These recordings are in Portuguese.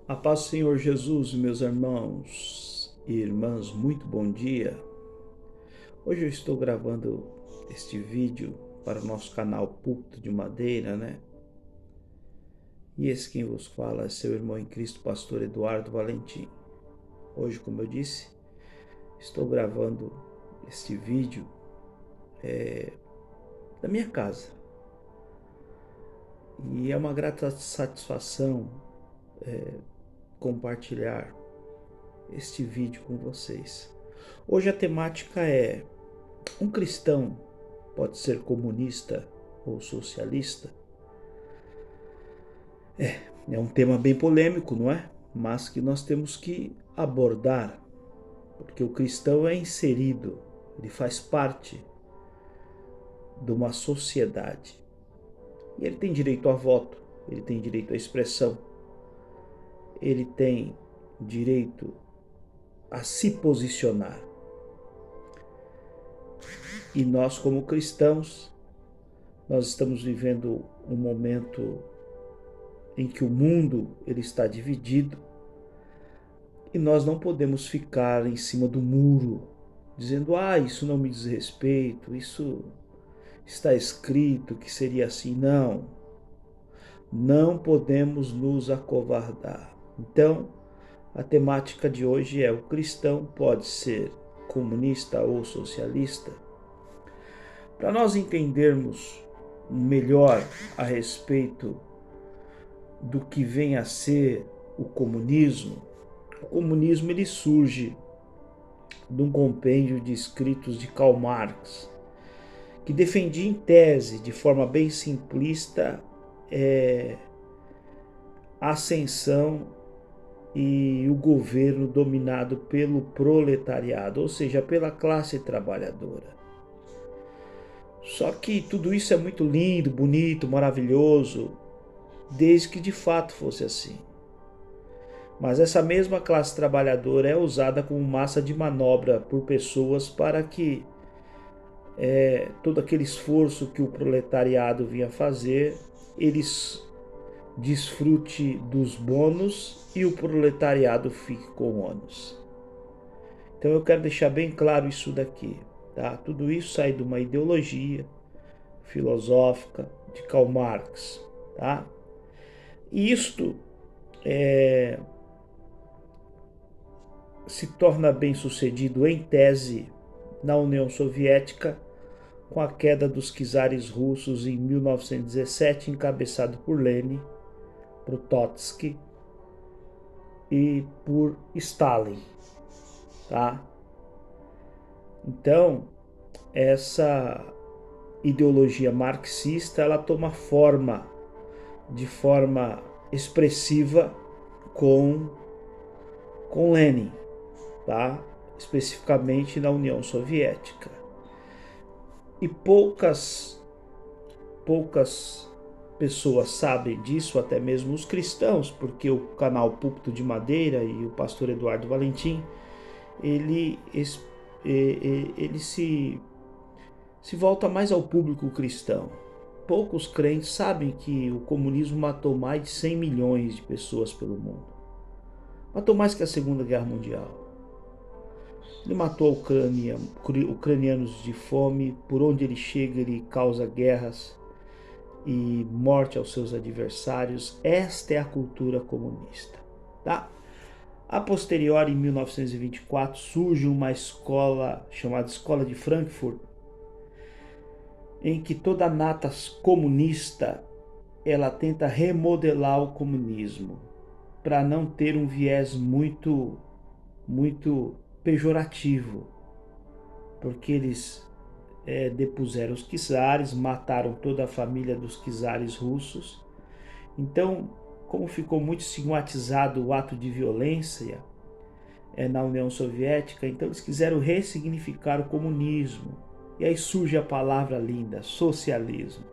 A paz do Senhor Jesus, meus irmãos e irmãs, muito bom dia. Hoje eu estou gravando este vídeo para o nosso canal Púlpito de Madeira, né? E esse quem vos fala é seu irmão em Cristo, pastor Eduardo Valentim. Hoje, como eu disse, estou gravando este vídeo da minha casa. E é uma grata satisfação compartilhar este vídeo com vocês. Hoje a temática é: um cristão pode ser comunista ou socialista? É um tema bem polêmico, não é? Mas que nós temos que abordar, porque o cristão é inserido, ele faz parte de uma sociedade. E ele tem direito a voto, ele tem direito à expressão, ele tem direito a se posicionar. E nós, como cristãos, nós estamos vivendo um momento em que o mundo ele está dividido e nós não podemos ficar em cima do muro dizendo: isso não me diz respeito, isso está escrito que seria assim. Não podemos nos acovardar. Então, a temática de hoje é: o cristão pode ser comunista ou socialista? Para nós entendermos melhor a respeito do que vem a ser o comunismo ele surge de um compêndio de escritos de Karl Marx, que defendia em tese, de forma bem simplista, a ascensão e o governo dominado pelo proletariado, ou seja, pela classe trabalhadora. Só que tudo isso é muito lindo, bonito, maravilhoso, desde que de fato fosse assim. Mas essa mesma classe trabalhadora é usada como massa de manobra por pessoas para que todo aquele esforço que o proletariado vinha fazer, eles desfrute dos bônus e o proletariado fique com o ônus. Então eu quero deixar bem claro isso daqui, tá? Tudo isso sai de uma ideologia filosófica de Karl Marx, tá? E isto se torna bem sucedido em tese na União Soviética com a queda dos czares russos em 1917, encabeçado por Lenin, por Trotsky e por Stalin, tá? Então, essa ideologia marxista, ela toma forma de forma expressiva com Lenin, tá? Especificamente na União Soviética. E poucas pessoas sabem disso, até mesmo os cristãos, porque o canal Púlpito de Madeira e o pastor Eduardo Valentim, ele se volta mais ao público cristão. Poucos crentes sabem que o comunismo matou mais de 100 milhões de pessoas pelo mundo. Matou mais que a Segunda Guerra Mundial. Ele matou ucranianos de fome, por onde ele chega ele causa guerras e morte aos seus adversários. Esta é a cultura comunista, tá? A posteriori, em 1924, surge uma escola chamada Escola de Frankfurt, em que toda a nata comunista ela tenta remodelar o comunismo para não ter um viés muito pejorativo, porque eles depuseram os czares, mataram toda a família dos czares russos. Então, como ficou muito estigmatizado o ato de violência na União Soviética, então eles quiseram ressignificar o comunismo. E aí surge a palavra linda, socialismo,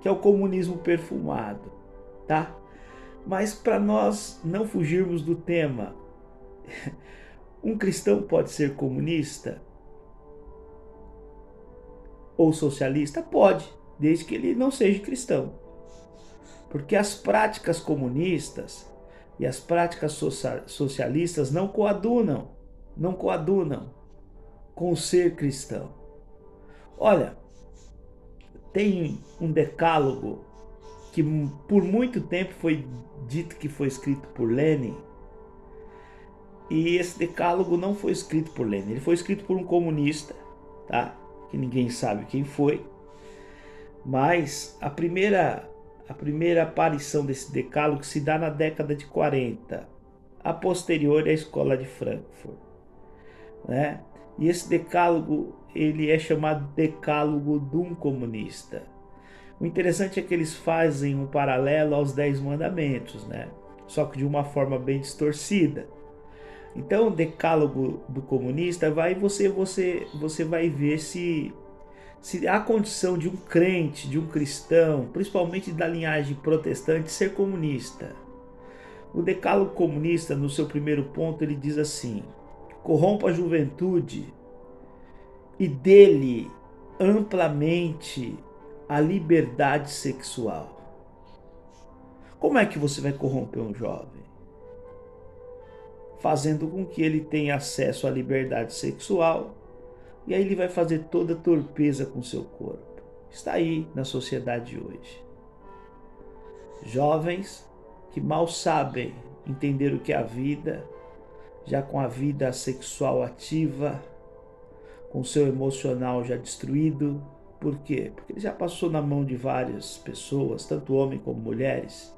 que é o comunismo perfumado, tá? Mas para nós não fugirmos do tema, um cristão pode ser comunista ou socialista? Pode, desde que ele não seja cristão. Porque as práticas comunistas E as práticas socialistas não coadunam com o ser cristão. Olha, tem um decálogo que por muito tempo foi dito que foi escrito por Lenin, e esse decálogo não foi escrito por Lenin, ele foi escrito por um comunista, tá? Que ninguém sabe quem foi, mas a primeira aparição desse decálogo se dá na década de 40, a posterior à escola de Frankfurt, né? E esse decálogo, ele é chamado decálogo de um comunista. O interessante é que eles fazem um paralelo aos 10 mandamentos, né? Só que de uma forma bem distorcida. Então, o decálogo do comunista você vai ver se há condição de um crente, de um cristão, principalmente da linhagem protestante, ser comunista. O decálogo comunista, no seu primeiro ponto, ele diz assim: corrompa a juventude e dele amplamente a liberdade sexual. Como é que você vai corromper um jovem? Fazendo com que ele tenha acesso à liberdade sexual, e aí ele vai fazer toda torpeza com seu corpo. Está aí na sociedade hoje. Jovens que mal sabem entender o que é a vida, já com a vida sexual ativa, com seu emocional já destruído. Por quê? Porque ele já passou na mão de várias pessoas, tanto homens como mulheres,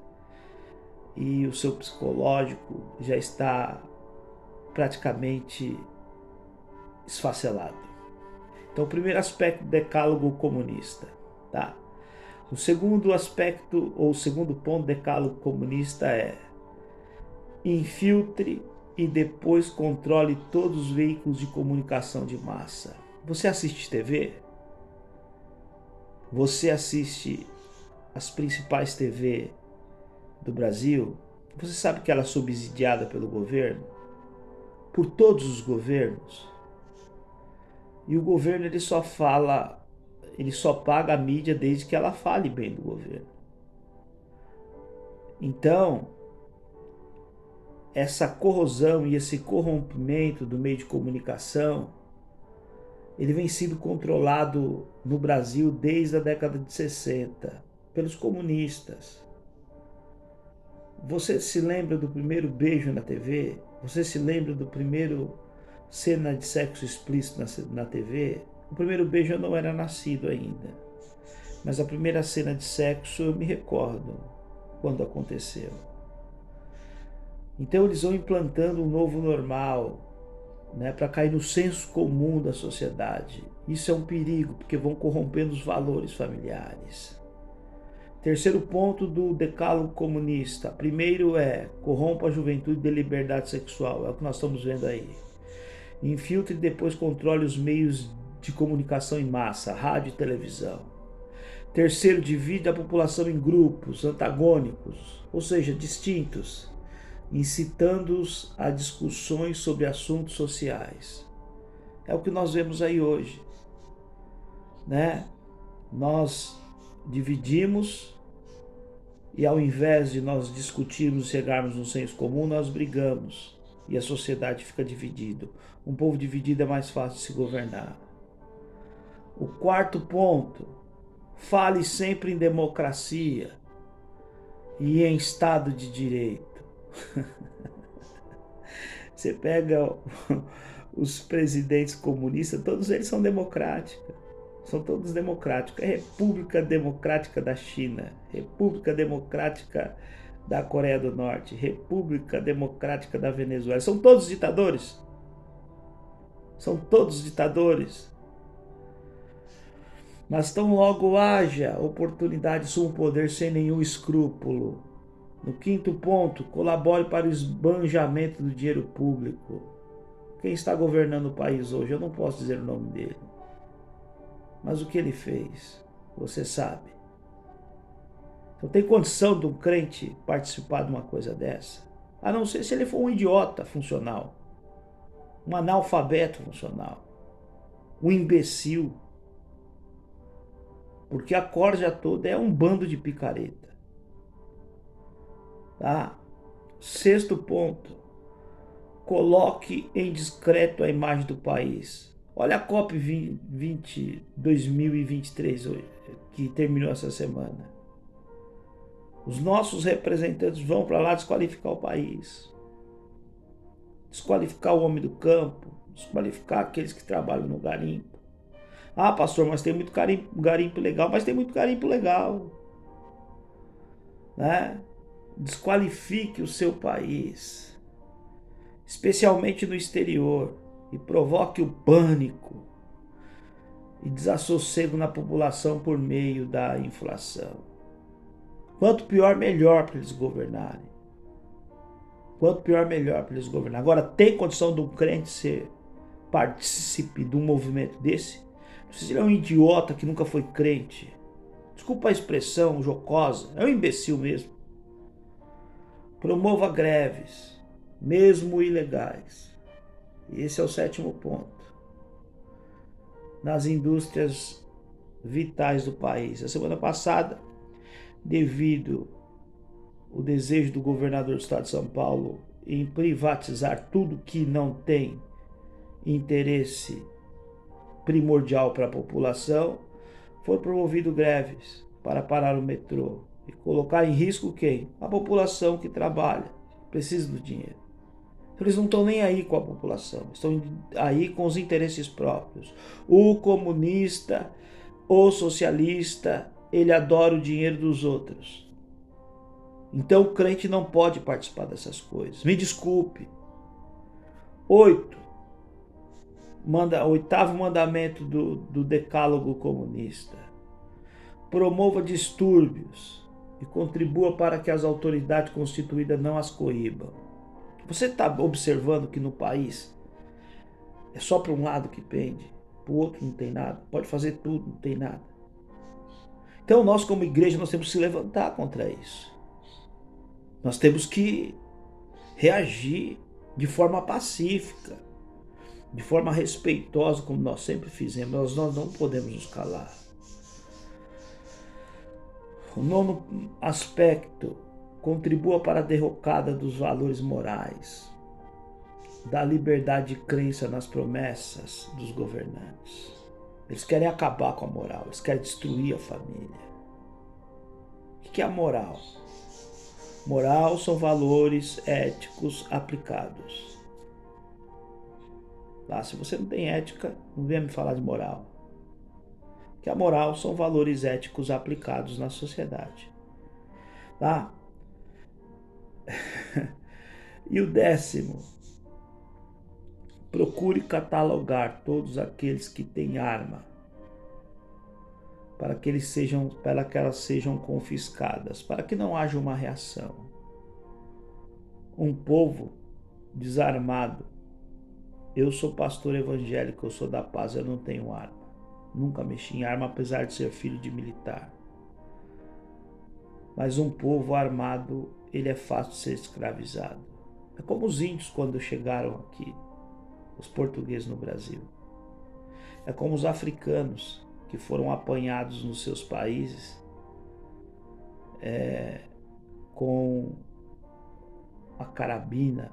e o seu psicológico já está praticamente esfacelado. Então, o primeiro aspecto do decálogo comunista, tá? O segundo aspecto, ou o segundo ponto do decálogo comunista é: infiltre e depois controle todos os veículos de comunicação de massa. Você assiste TV? Você assiste as principais TV do Brasil? Você sabe que ela é subsidiada pelo governo? Por todos os governos? E o governo ele só paga a mídia desde que ela fale bem do governo. Então, essa corrosão e esse corrompimento do meio de comunicação, ele vem sendo controlado no Brasil desde a década de 60 pelos comunistas. Você se lembra do primeiro beijo na TV? Você se lembra do primeiro cena de sexo explícito na TV? O primeiro beijo eu não era nascido ainda, mas a primeira cena de sexo eu me recordo quando aconteceu. Então eles vão implantando um novo normal, né, para cair no senso comum da sociedade. Isso é um perigo, porque vão corrompendo os valores familiares. Terceiro ponto do decálogo comunista. Primeiro é: corrompa a juventude de liberdade sexual. É o que nós estamos vendo aí. Infiltre e depois controle os meios de comunicação em massa, rádio e televisão. Terceiro, divide a população em grupos antagônicos, ou seja, distintos, incitando-os a discussões sobre assuntos sociais. É o que nós vemos aí hoje, né? Nós dividimos e, ao invés de nós discutirmos e chegarmos num senso comum, nós brigamos e a sociedade fica dividida. Um povo dividido é mais fácil de se governar. O quarto ponto: fale sempre em democracia e em Estado de Direito. Você pega os presidentes comunistas, todos eles são democráticos. São todos democráticos. É República Democrática da China, República Democrática da Coreia do Norte, República Democrática da Venezuela. São todos ditadores. São todos ditadores. Mas tão logo haja oportunidade de sumo poder sem nenhum escrúpulo. No quinto ponto, colabore para o esbanjamento do dinheiro público. Quem está governando o país hoje, eu não posso dizer o nome dele. Mas o que ele fez, você sabe. Então tem condição de um crente participar de uma coisa dessa? A não ser se ele for um idiota funcional, um analfabeto funcional, um imbecil. Porque a corja toda é um bando de picareta. Tá? Sexto ponto, coloque em discreto a imagem do país. Olha a COP 2023 que terminou essa semana. Os nossos representantes vão para lá desqualificar o país, desqualificar o homem do campo, desqualificar aqueles que trabalham no garimpo. Ah, pastor, mas tem muito garimpo legal, mas tem muito garimpo legal, né? Desqualifique o seu país, especialmente no exterior, e provoque o pânico e desassossego na população por meio da inflação. Quanto pior, melhor para eles governarem. Quanto pior, melhor para eles governarem. Agora, tem condição de um crente ser partícipe de um movimento desse? Não sei se ele é um idiota que nunca foi crente. Desculpa a expressão jocosa, é um imbecil mesmo. Promova greves, mesmo ilegais. E esse é o sétimo ponto. Nas indústrias vitais do país. A semana passada, devido ao desejo do governador do estado de São Paulo em privatizar tudo que não tem interesse primordial para a população, foram promovidas greves para parar o metrô e colocar em risco quem? A população que trabalha, precisa do dinheiro. Então, eles não estão nem aí com a população, estão aí com os interesses próprios. O comunista, o socialista, ele adora o dinheiro dos outros. Então o crente não pode participar dessas coisas. Me desculpe. 8. Oitavo mandamento do decálogo comunista. Promova distúrbios e contribua para que as autoridades constituídas não as coíbam. Você está observando que no país é só para um lado que pende, para o outro não tem nada, pode fazer tudo, não tem nada. Então nós como igreja nós temos que se levantar contra isso. Nós temos que reagir de forma pacífica, de forma respeitosa, como nós sempre fizemos. Nós não podemos nos calar. O nono aspecto, contribua para a derrocada dos valores morais, da liberdade de crença nas promessas dos governantes. Eles querem acabar com a moral, eles querem destruir a família. O que é a moral? Moral são valores éticos aplicados. Se você não tem ética, não venha me falar de moral. Que a moral são valores éticos aplicados na sociedade. E o 10º, procure catalogar todos aqueles que têm arma, para que elas sejam confiscadas, para que não haja uma reação. Um povo desarmado. Eu sou pastor evangélico, eu sou da paz, eu não tenho arma. Nunca mexi em arma, apesar de ser filho de militar. Mas um povo armado, ele é fácil de ser escravizado. É como os índios quando chegaram aqui, os portugueses no Brasil. É como os africanos que foram apanhados nos seus países com a carabina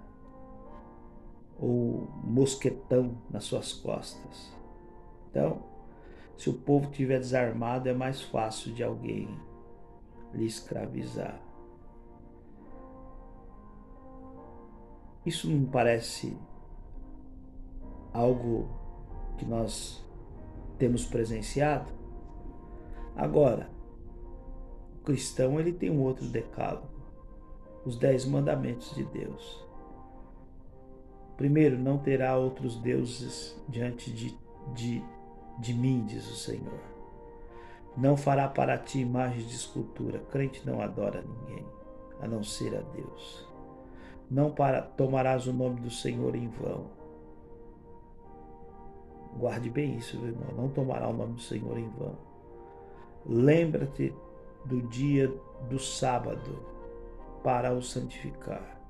ou mosquetão nas suas costas. Então, se o povo estiver desarmado, é mais fácil de alguém lhe escravizar. Isso não parece algo que nós temos presenciado? Agora, o cristão ele tem um outro decálogo, os 10 mandamentos de Deus. Primeiro, não terá outros deuses diante de mim, diz o Senhor. Não fará para ti imagens de escultura. Crente não adora ninguém, a não ser a Deus. Não tomarás o nome do Senhor em vão. Guarde bem isso, meu irmão. Não tomará o nome do Senhor em vão. Lembra-te do dia do sábado para o santificar.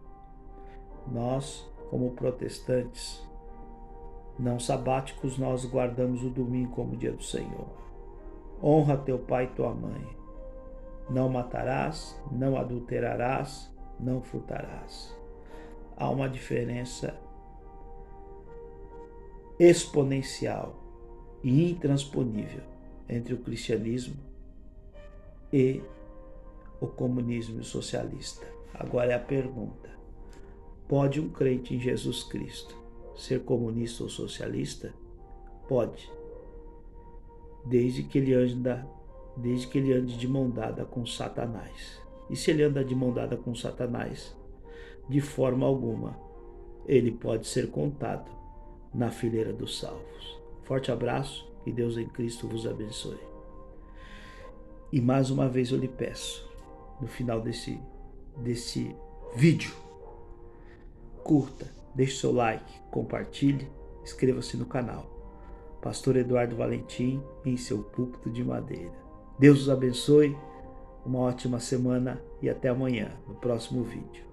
Nós, como protestantes não sabáticos, nós guardamos o domingo como dia do Senhor. Honra teu pai e tua mãe. Não matarás, não adulterarás, não furtarás. Há uma diferença exponencial e intransponível entre o cristianismo e o comunismo socialista. Agora é a pergunta: pode um crente em Jesus Cristo ser comunista ou socialista? Pode, desde que ele ande de mão dada com Satanás. E se ele anda de mão dada com Satanás, de forma alguma ele pode ser contado na fileira dos salvos. Forte abraço, que Deus em Cristo vos abençoe. E mais uma vez eu lhe peço, no final desse vídeo, curta, deixe seu like, compartilhe, inscreva-se no canal. Pastor Eduardo Valentim, em seu púlpito de madeira. Deus os abençoe, uma ótima semana e até amanhã, no próximo vídeo.